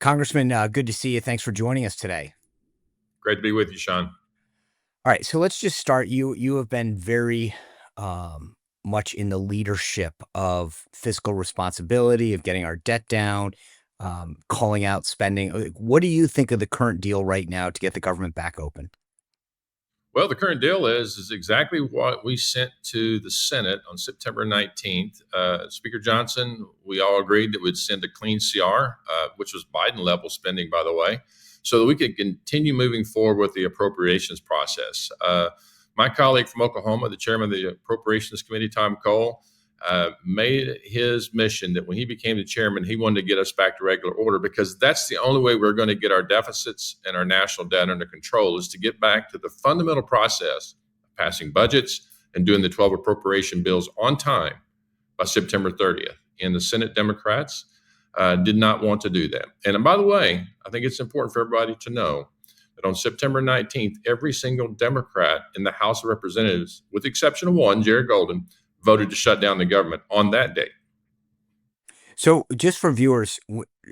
Congressman, good to see you. Thanks for joining us today. Great to be with you, Sean. All right, so let's just start. You have been very much in the leadership of fiscal responsibility, of getting our debt down, calling out spending. What do you think of the current deal right now to get the government back open? Well, the current deal is exactly what we sent to the Senate on September 19th. Speaker Johnson, we all agreed that we'd send a clean CR, which was Biden level spending, by the way, so that we could continue moving forward with the appropriations process. My colleague from Oklahoma, the chairman of the Appropriations Committee, Tom Cole, made his mission that when he became the chairman, he wanted to get us back to regular order because that's the only way we're going to get our deficits and our national debt under control is to get back to the fundamental process of passing budgets and doing the 12 appropriation bills on time by September 30th. And the Senate Democrats did not want to do that. And by the way, I think it's important for everybody to know that on September 19th, every single Democrat in the House of Representatives, with the exception of one, Jared Golden, voted to shut down the government on that date. So just for viewers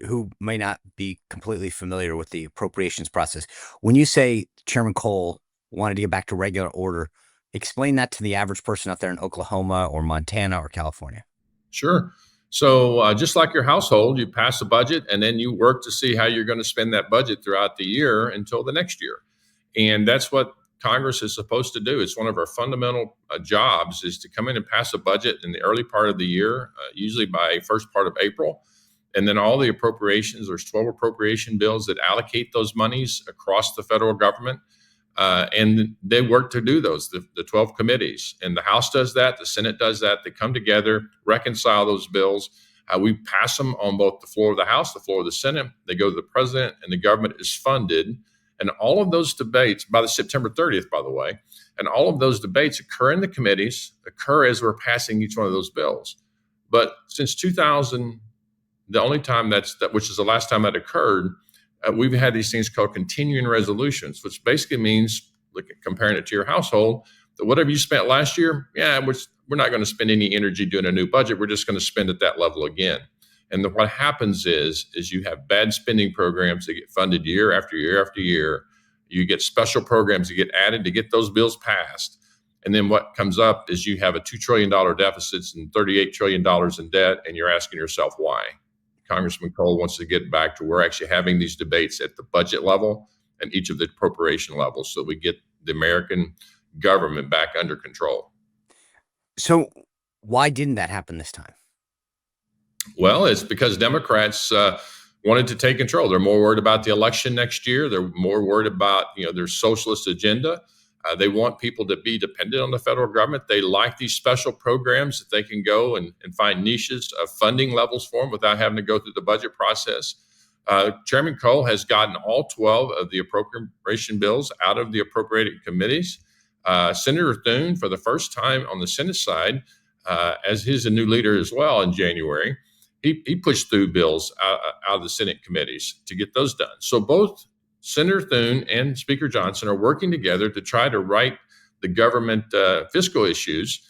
who may not be completely familiar with the appropriations process, when you say Chairman Cole wanted to get back to regular order, explain that to the average person out there in Oklahoma or Montana or California. Sure. So just like your household, you pass a budget and then you work to see how you're going to spend that budget throughout the year until the next year. And that's what Congress is supposed to do. It's one of our fundamental jobs is to come in and pass a budget in the early part of the year, usually by first part of April. And then all the appropriations, there's 12 appropriation bills that allocate those monies across the federal government. And they work to do those, the 12 committees. And the House does that, the Senate does that. They come together, reconcile those bills. We pass them on both the floor of the House, the floor of the Senate. They go to the president, and the government is funded. And all of those debates, by the September 30th, by the way, and all of those debates occur in the committees, occur as we're passing each one of those bills. But since 2000, the only time which is the last time that occurred, we've had these things called continuing resolutions, which basically means, comparing it to your household, that whatever you spent last year, we're not going to spend any energy doing a new budget. We're just going to spend at that level again. And what happens is you have bad spending programs that get funded year after year after year. You get special programs that get added to get those bills passed. And then what comes up is you have a $2 trillion deficit and $38 trillion in debt, and you're asking yourself why. Congressman Cole wants to get back to we're actually having these debates at the budget level and each of the appropriation levels so we get the American government back under control. So why didn't that happen this time? Well, it's because Democrats wanted to take control. They're more worried about the election next year. They're more worried about, their socialist agenda. They want people to be dependent on the federal government. They like these special programs that they can go and find niches of funding levels for them without having to go through the budget process. Chairman Cole has gotten all 12 of the appropriation bills out of the appropriating committees. Senator Thune, for the first time on the Senate side, as he's a new leader as well in January, he pushed through bills out of the Senate committees to get those done. So both Senator Thune and Speaker Johnson are working together to try to right the government fiscal issues.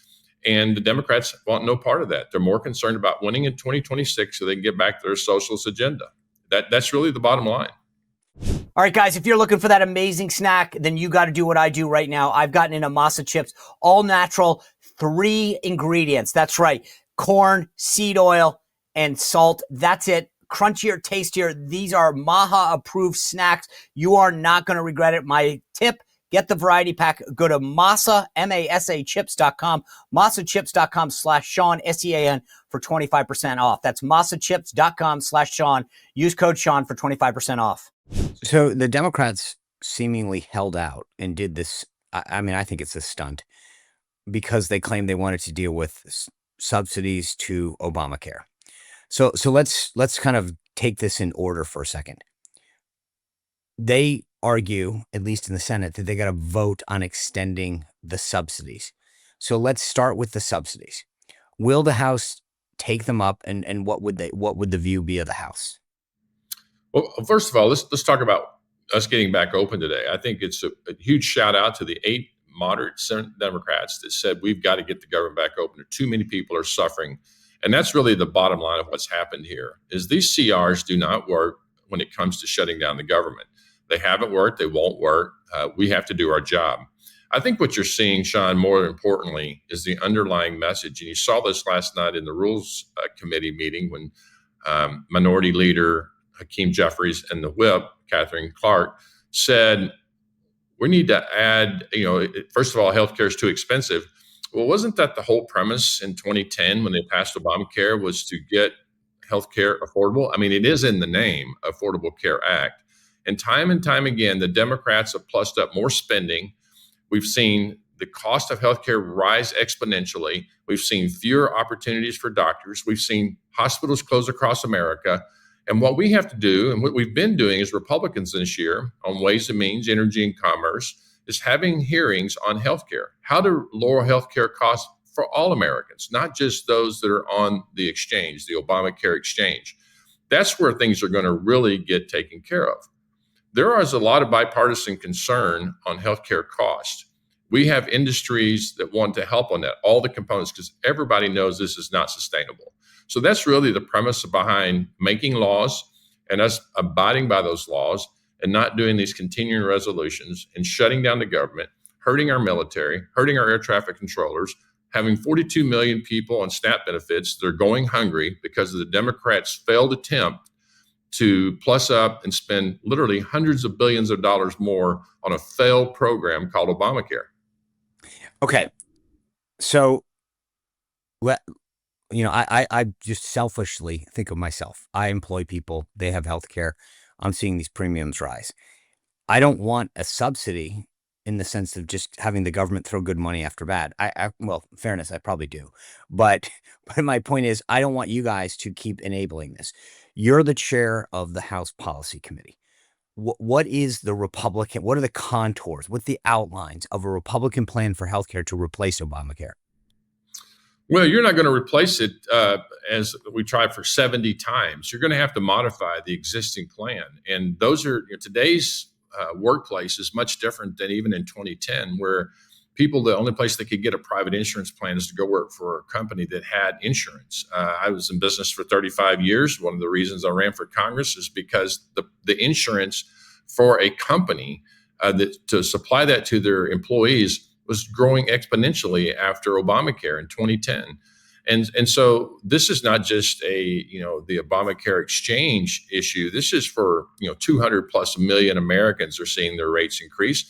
And the Democrats want no part of that. They're more concerned about winning in 2026 so they can get back to their socialist agenda. That's really the bottom line. All right, guys, if you're looking for that amazing snack, then you got to do what I do right now. I've gotten into Masa chips, all natural, 3 ingredients. That's right. Corn, seed oil, and salt. That's it. Crunchier, tastier. These are Maha approved snacks. You are not going to regret it. My tip, get the variety pack. Go to Masa, M-A-S-A chips.com, masachips.com/Sean, S-E-A-N for 25% off. That's masachips.com/Sean. Use code Sean for 25% off. So the Democrats seemingly held out and did this. I think it's a stunt because they claimed they wanted to deal with subsidies to Obamacare. So let's kind of take this in order for a second. They argue, at least in the Senate, that they got to vote on extending the subsidies. So let's start with the subsidies. Will the House take them up, and what would the view be of the House? Well, first of all, let's talk about us getting back open today. I think it's a huge shout out to the 8 moderate Senate Democrats that said we've got to get the government back open. Too many people are suffering. And that's really the bottom line of what's happened here is these CRs do not work when it comes to shutting down the government. They haven't worked. They won't work. We have to do our job. I think what you're seeing, Sean, more importantly, is the underlying message. And you saw this last night in the Rules Committee meeting when Minority Leader Hakeem Jeffries and the whip, Catherine Clark, said, we need to add, first of all, healthcare is too expensive. Well, wasn't that the whole premise in 2010 when they passed Obamacare, was to get healthcare affordable? I mean, it is in the name, Affordable Care Act. And time again, the Democrats have plussed up more spending. We've seen the cost of healthcare rise exponentially. We've seen fewer opportunities for doctors. We've seen hospitals close across America. And what we have to do, and what we've been doing as Republicans this year on Ways and Means, Energy and Commerce, is having hearings on healthcare, how to lower healthcare costs for all Americans, not just those that are on the exchange, the Obamacare exchange. That's where things are going to really get taken care of. There is a lot of bipartisan concern on healthcare costs. We have industries that want to help on that, all the components, because everybody knows this is not sustainable. So that's really the premise behind making laws and us abiding by those laws and not doing these continuing resolutions and shutting down the government, hurting our military, hurting our air traffic controllers, having 42 million people on SNAP benefits that are going hungry because of the Democrats' failed attempt to plus up and spend literally hundreds of billions of dollars more on a failed program called Obamacare. Okay. So, I just selfishly think of myself. I employ people. They have health care. I'm seeing these premiums rise. I don't want a subsidy in the sense of just having the government throw good money after bad. Well, fairness, I probably do. But my point is, I don't want you guys to keep enabling this. You're the chair of the House Policy Committee. What is the Republican? What are the contours? What are the outlines of a Republican plan for healthcare to replace Obamacare? Well, you're not going to replace it as we tried for 70 times. You're going to have to modify the existing plan. And those are today's workplace is much different than even in 2010, where the only place they could get a private insurance plan is to go work for a company that had insurance. I was in business for 35 years. One of the reasons I ran for Congress is because the insurance for a company to supply that to their employees was growing exponentially after Obamacare in 2010. And so this is not just the Obamacare exchange issue. This is for 200 plus million Americans are seeing their rates increase.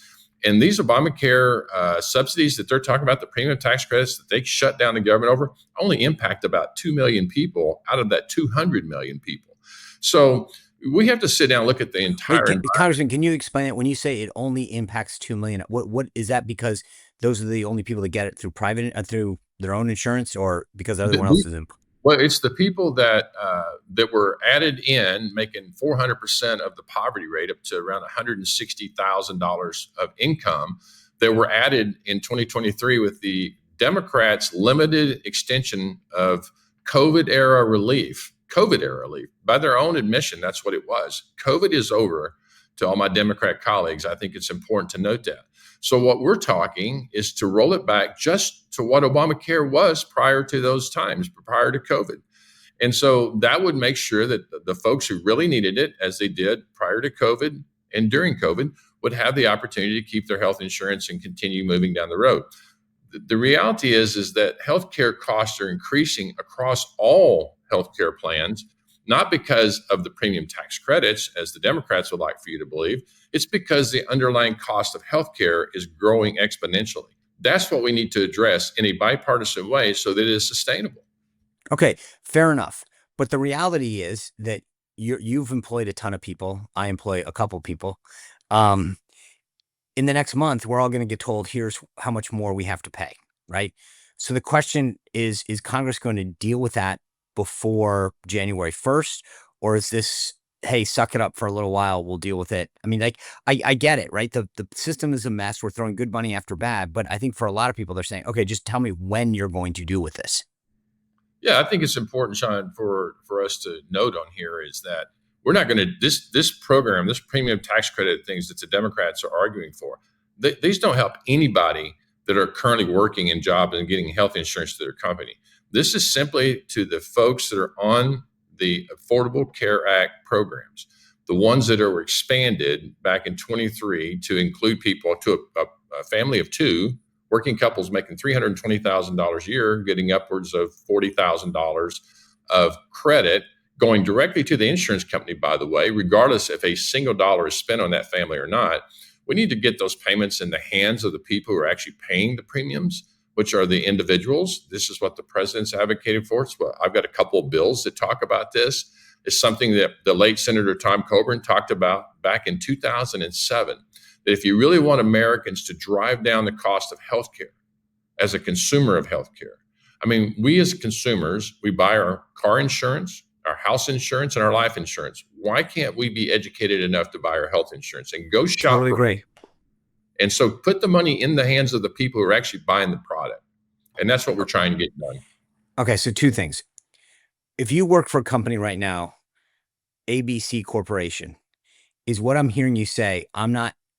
And these Obamacare subsidies that they're talking about, the premium tax credits that they shut down the government over, only impact about 2 million people out of that 200 million people. So we have to sit down and look at the entire. Congressman, can you explain it? When you say it only impacts 2 million, what is that? Because those are the only people that get it through through their own insurance, or because everyone else is in? Well, it's the people that were added in, making 400% of the poverty rate, up to around $160,000 of income, that were added in 2023 with the Democrats' limited extension of COVID era relief. By their own admission, that's what it was. COVID is over. To all my Democrat colleagues, I think it's important to note that. So what we're talking is to roll it back just to what Obamacare was prior to those times, prior to COVID. And so that would make sure that the folks who really needed it, as they did prior to COVID and during COVID, would have the opportunity to keep their health insurance and continue moving down the road. The reality is that healthcare costs are increasing across all healthcare plans, not because of the premium tax credits, as the Democrats would like for you to believe. It's because the underlying cost of healthcare is growing exponentially. That's what we need to address in a bipartisan way so that it is sustainable. Okay, fair enough. But the reality is that you've employed a ton of people. I employ a couple people. In the next month, we're all going to get told, here's how much more we have to pay, right? So the question is Congress going to deal with that before January 1st? Or is this, hey, suck it up for a little while, we'll deal with it? I mean, I get it, right? The system is a mess. We're throwing good money after bad. But I think for a lot of people, they're saying, okay, just tell me when you're going to deal with this. Yeah, I think it's important, Sean, for us to note on here is that we're not going to, this program, this premium tax credit things that the Democrats are arguing for, these don't help anybody that are currently working in jobs and getting health insurance to their company. This is simply to the folks that are on the Affordable Care Act programs. The ones that were expanded back in 23 to include people to a family of two, working couples making $320,000 a year, getting upwards of $40,000 of credit going directly to the insurance company, by the way, regardless if a single dollar is spent on that family or not. We need to get those payments in the hands of the people who are actually paying the premiums, which are the individuals. This is what the president's advocated for. So I've got a couple of bills that talk about this. It's something that the late Senator Tom Coburn talked about back in 2007, that if you really want Americans to drive down the cost of healthcare as a consumer of healthcare, I mean, we as consumers, we buy our car insurance, our house insurance, and our life insurance. Why can't we be educated enough to buy our health insurance and go shop? Totally agree. And so put the money in the hands of the people who are actually buying the product. And that's what we're trying to get done. Okay, so two things. If you work for a company right now, ABC Corporation, is what I'm hearing you say,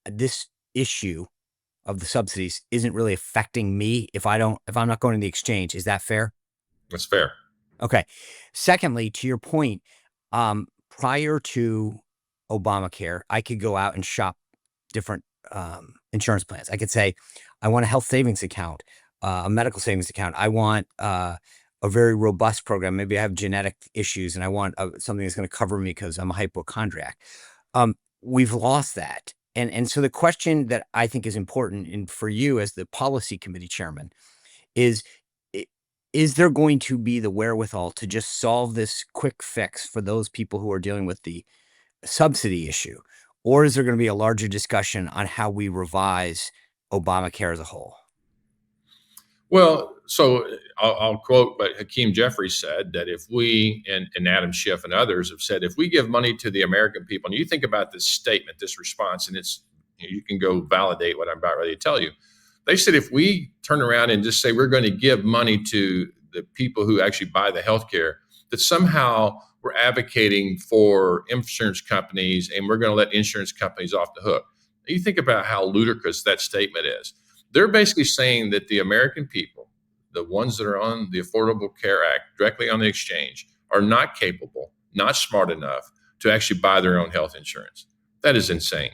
this issue of the subsidies isn't really affecting me if I'm not going to the exchange. Is that fair? That's fair. Okay. Secondly, to your point, prior to Obamacare, I could go out and shop different insurance plans. I could say, I want a health savings account, a medical savings account. I want a very robust program. Maybe I have genetic issues and I want something that's going to cover me because I'm a hypochondriac. We've lost that. And so the question that I think is important, and for you as the policy committee chairman, is there going to be the wherewithal to just solve this quick fix for those people who are dealing with the subsidy issue? Or is there going to be a larger discussion on how we revise Obamacare as a whole? Well, so I'll quote what Hakeem Jeffries said, that if we, and Adam Schiff and others have said, if we give money to the American people, and you think about this statement, this response, and you can go validate what I'm about ready to tell you. They said, if we turn around and just say we're going to give money to the people who actually buy the healthcare, that somehow we're advocating for insurance companies and we're going to let insurance companies off the hook. You think about how ludicrous that statement is. They're basically saying that the American people, the ones that are on the Affordable Care Act, directly on the exchange, are not capable, not smart enough to actually buy their own health insurance. That is insane.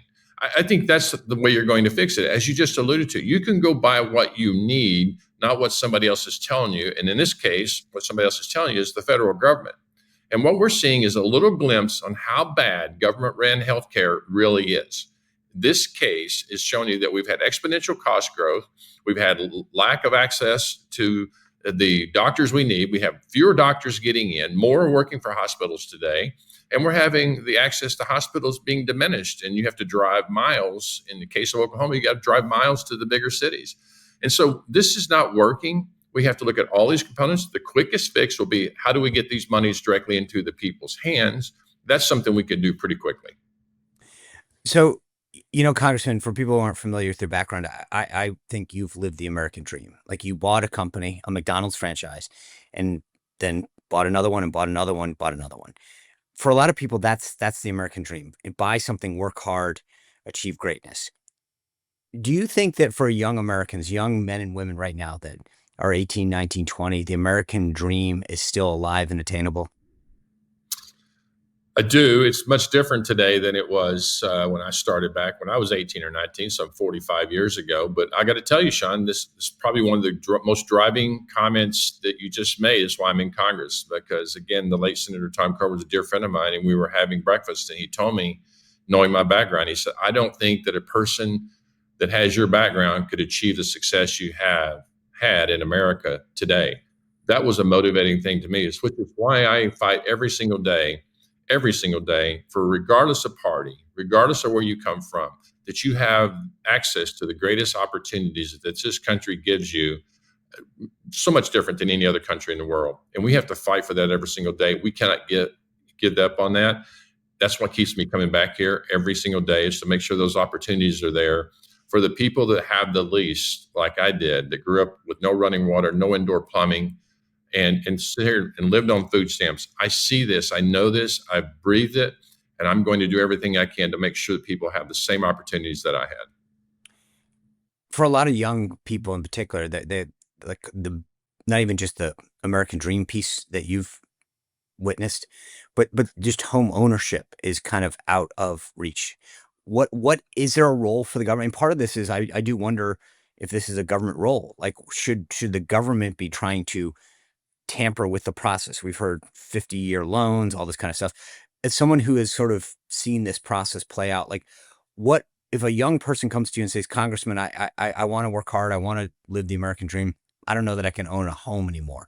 I think that's the way you're going to fix it. As you just alluded to, you can go buy what you need, not what somebody else is telling you. And in this case, what somebody else is telling you is the federal government. And what we're seeing is a little glimpse on how bad government-ran healthcare really is. This case is showing you that we've had exponential cost growth. We've had lack of access to the doctors we need. We have fewer doctors getting in, more working for hospitals today. And we're having the access to hospitals being diminished. And you have to drive miles. In the case of Oklahoma, you got to drive miles to the bigger cities. And so this is not working. We have to look at all these components. The quickest fix will be, how do we get these monies directly into the people's hands? That's something we can do pretty quickly. So, Congressman, for people who aren't familiar with your background, I think you've lived the American dream. Like, you bought a company, a McDonald's franchise, and then bought another one and bought another one, bought another one. For a lot of people, that's the American dream. Buy something, work hard, achieve greatness. Do you think that for young Americans, young men and women right now that are 18, 19, 20, the American dream is still alive and attainable? I do. It's much different today than it was when I started back when I was 18 or 19, some 45 years ago. But I got to tell you, Sean, this is probably one of the most driving comments that you just made. Is why I'm in Congress. Because, again, the late Senator Tom Coburn was a dear friend of mine, and we were having breakfast, and he told me, knowing my background, he said, I don't think that a person that has your background could achieve the success you have had in America today. That was a motivating thing to me, which is why I fight every single day for, regardless of party, regardless of where you come from, that you have access to the greatest opportunities that this country gives you, so much different than any other country in the world. And we have to fight for that every single day. We cannot give up on that. That's what keeps me coming back here every single day, is to make sure those opportunities are there for the people that have the least, like I did, that grew up with no running water, no indoor plumbing, and sit here and lived on food stamps. I see this, I know this, I've breathed it, and I'm going to do everything I can to make sure that people have the same opportunities that I had. For a lot of young people in particular, they like not even just the American dream piece that you've witnessed, but just home ownership is kind of out of reach. What is there a role for the government? And part of this is I do wonder if this is a government role. Like, should the government be trying to tamper with the process? We've heard 50-year loans, all this kind of stuff. As someone who has sort of seen this process play out, like, what if a young person comes to you and says, Congressman, I want to work hard, I want to live the American dream. I don't know that I can own a home anymore.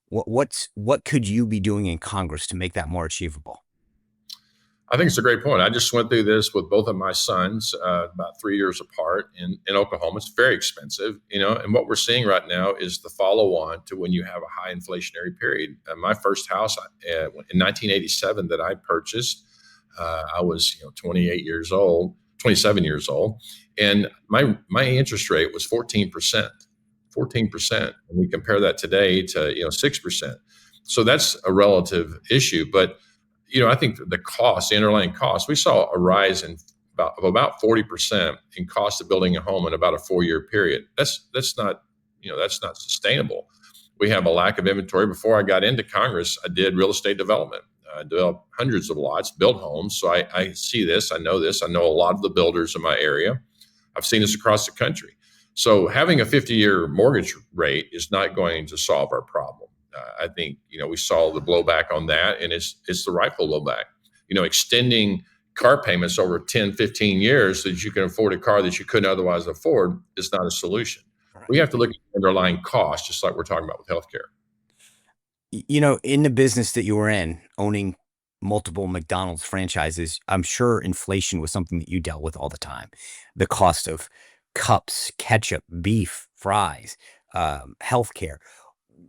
What could you be doing in Congress to make that more achievable? I think it's a great point. I just went through this with both of my sons about 3 years apart in Oklahoma. It's very expensive, and what we're seeing right now is the follow on to when you have a high inflationary period. My first house in 1987 that I purchased, I was 28 years old, 27 years old, and my interest rate was 14%. 14%. And we compare that today to 6%. So that's a relative issue, but I think the underlying cost, we saw a rise in about 40% in cost of building a home in about a 4-year period. That's not sustainable. We have a lack of inventory. Before I got into Congress, I did real estate development. I developed hundreds of lots, built homes. So I see this. I know this. I know a lot of the builders in my area. I've seen this across the country. So having a 50-year mortgage rate is not going to solve our problem. I think, we saw the blowback on that, and it's the rightful blowback. Extending car payments over 10, 15 years so that you can afford a car that you couldn't otherwise afford is not a solution. Right. We have to look at the underlying cost, just like we're talking about with healthcare. In the business that you were in, owning multiple McDonald's franchises, I'm sure inflation was something that you dealt with all the time. The cost of cups, ketchup, beef, fries, healthcare.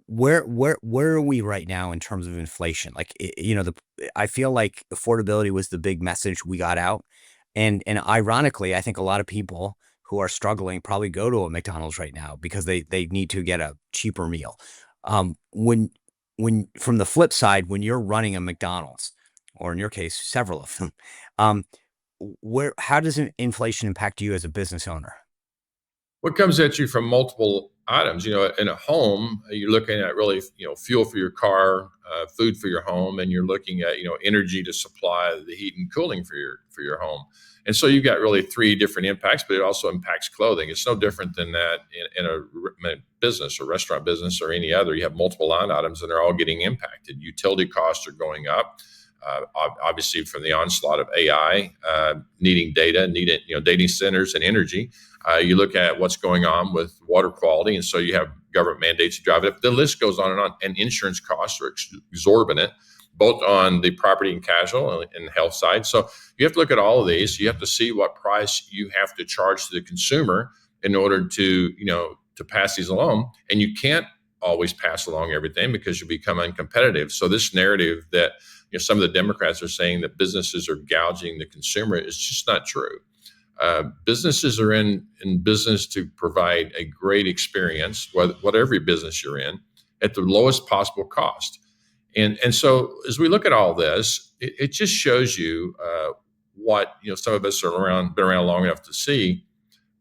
Where are we right now in terms of inflation? Like, I feel like affordability was the big message we got out. And ironically, I think a lot of people who are struggling probably go to a McDonald's right now because they need to get a cheaper meal. When from the flip side, when you're running a McDonald's, or in your case, several of them, how does inflation impact you as a business owner? What comes at you from multiple items? In a home, you're looking at really, fuel for your car, food for your home, and you're looking at, energy to supply the heat and cooling for your home. And so you've got really three different impacts, but it also impacts clothing. It's no different than that in a business or restaurant business or any other. You have multiple line items and they're all getting impacted. Utility costs are going up. Obviously, from the onslaught of AI, needing data centers and energy. You look at what's going on with water quality, and so you have government mandates to drive it up. The list goes on and on. And insurance costs are exorbitant, both on the property and casualty and health side. So you have to look at all of these. You have to see what price you have to charge to the consumer in order to pass these along. And you can't always pass along everything because you become uncompetitive. So this narrative that some of the Democrats are saying that businesses are gouging the consumer is just not true. Businesses are in business to provide a great experience, whatever business you're in, at the lowest possible cost. And so as we look at all this, it just shows you what some of us been around long enough to see.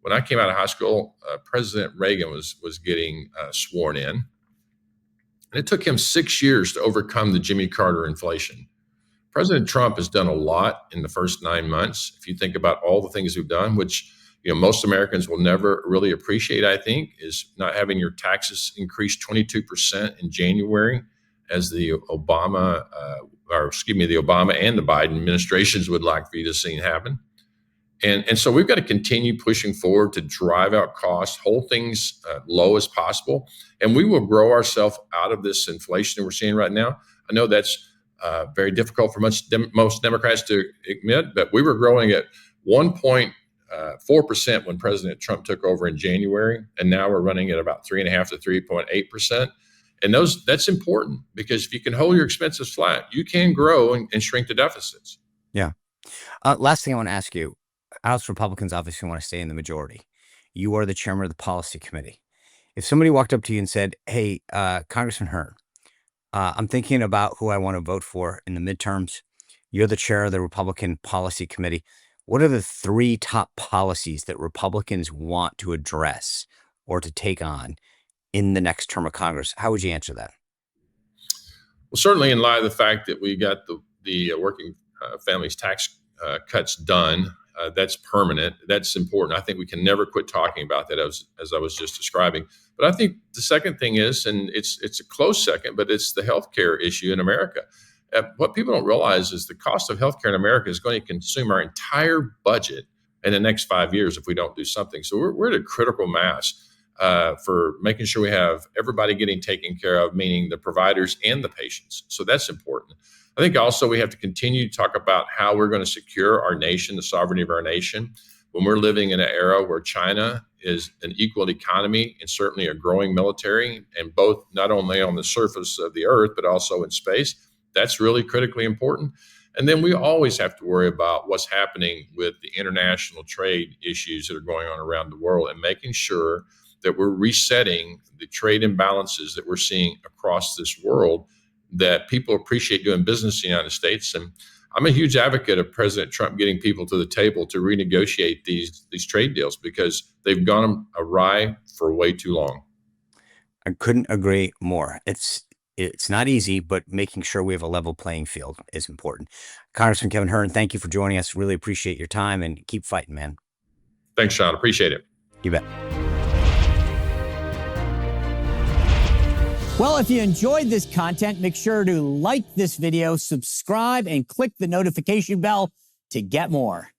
When I came out of high school, President Reagan was getting sworn in. And it took him 6 years to overcome the Jimmy Carter inflation. President Trump has done a lot in the first 9 months. If you think about all the things we've done, which most Americans will never really appreciate, I think, is not having your taxes increase 22% in January, as the Obama and the Biden administrations would like for you to see happen. And so we've got to continue pushing forward to drive out costs, hold things low as possible, and we will grow ourselves out of this inflation that we're seeing right now. I know that's very difficult for most Democrats to admit, but we were growing at 1.4% when President Trump took over in January, and now we're running at about 3.5 to 3.8%. And that's important because if you can hold your expenses flat, you can grow and shrink the deficits. Yeah. Last thing I want to ask you. House Republicans obviously want to stay in the majority. You are the chairman of the policy committee. If somebody walked up to you and said, hey, Congressman Hern, I'm thinking about who I want to vote for in the midterms. You're the chair of the Republican policy committee. What are the 3 top policies that Republicans want to address or to take on in the next term of Congress? How would you answer that? Well, certainly in light of the fact that we got the working families tax cuts done, that's permanent. That's important. I think we can never quit talking about that, as I was just describing. But I think the second thing is, and it's a close second, but it's the healthcare issue in America. What people don't realize is the cost of healthcare in America is going to consume our entire budget in the next 5 years if we don't do something. So we're at a critical mass for making sure we have everybody getting taken care of, meaning the providers and the patients. So that's important. I think also we have to continue to talk about how we're going to secure our nation, the sovereignty of our nation, when we're living in an era where China is an equal economy and certainly a growing military, and both not only on the surface of the earth, but also in space. That's really critically important. And then we always have to worry about what's happening with the international trade issues that are going on around the world and making sure that we're resetting the trade imbalances that we're seeing across this world, that people appreciate doing business in the United States. And I'm a huge advocate of President Trump getting people to the table to renegotiate these trade deals because they've gone awry for way too long. I couldn't agree more. It's not easy, but making sure we have a level playing field is important. Congressman Kevin Hern, thank you for joining us. Really appreciate your time and keep fighting, man. Thanks, Sean. Appreciate it. You bet. Well, if you enjoyed this content, make sure to like this video, subscribe, and click the notification bell to get more.